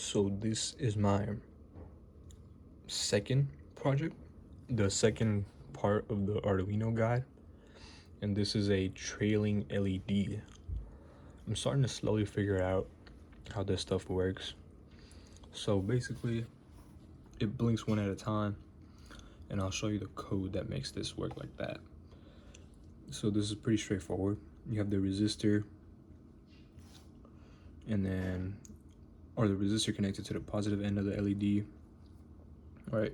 So this is my second project, the second part of the Arduino guide, and this is a trailing LED. I'm starting to slowly figure out how this stuff works. So basically, it blinks one at a time, and I'll show you the code that makes this work like that. So this is pretty straightforward. You have the resistor, and then, or the resistor connected to the positive end of the LED. All right,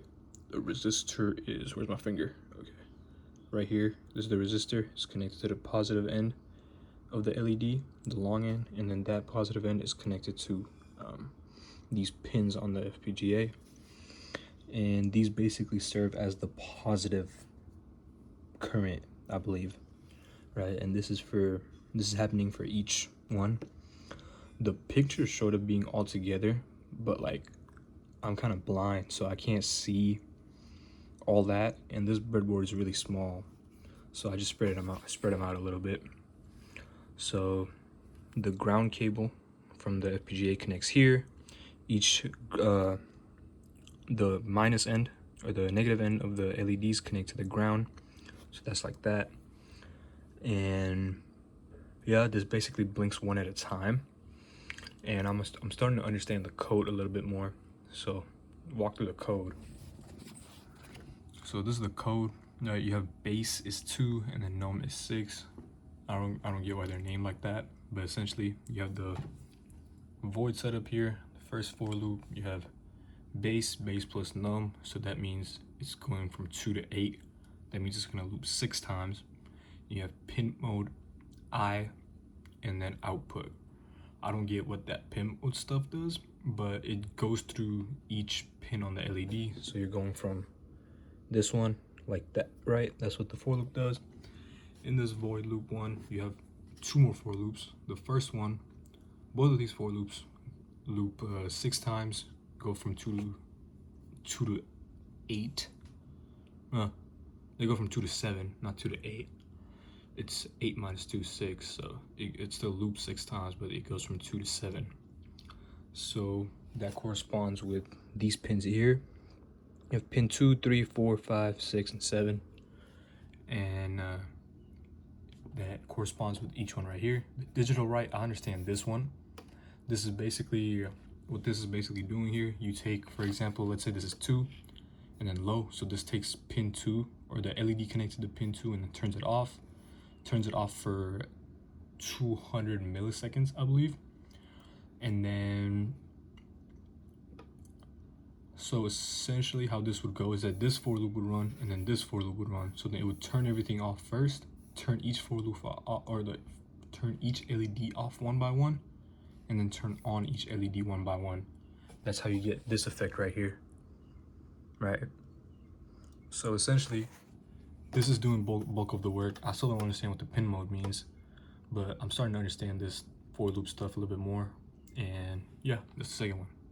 the resistor is, where's my finger? Okay, right here. This is the resistor. It's connected to the positive end of the LED, the long end, and then that positive end is connected to these pins on the FPGA, and these basically serve as the positive current, I believe, right? And this is happening for each one. The picture showed it being all together, but like I'm kind of blind, so I can't see all that, and this breadboard is really small, so I just spread them out a little bit. So the ground cable from the FPGA connects here. Each the minus end or the negative end of the LEDs connect to the ground, so that's like that. And yeah, this basically blinks one at a time, and I'm starting to understand the code a little bit more. So walk through the code. So this is the code. You have base is 2 and then num is 6. I don't get why they're named like that, but essentially you have the void setup here. The first for loop, you have base plus num, so that means it's going from 2 to 8. That means it's going to loop 6 times. You have pin mode I, and then output. I don't get what that pin mode stuff does, but it goes through each pin on the LED. So you're going from this one like that, right? That's what the for loop does. In this void loop one, you have 2 more for loops. The first one, both of these for loops loop 6 times, go from 2 to 8. They go from 2 to 7, not 2 to 8. It's 8 minus 2 is 6, so it still loops 6 times, but it goes from 2 to 7. So that corresponds with these pins here. You have pin 2, 3, 4, 5, 6, and 7, and that corresponds with each one right here. The digital write, I understand this one. This is basically what this is basically doing here. You take, for example, let's say this is 2 and then low, so this takes pin 2 or the LED connected to pin 2 and then turns it off for 200 milliseconds, I believe. And then so essentially how this would go is that this for loop would run and then this for loop would run. So then it would turn everything off first, turn each for loop off, or turn each LED off one by one, and then turn on each LED one by one. That's how you get this effect right here, right? So essentially, this is doing bulk of the work. I still don't understand what the pin mode means, but I'm starting to understand this for loop stuff a little bit more. And yeah, that's the second one.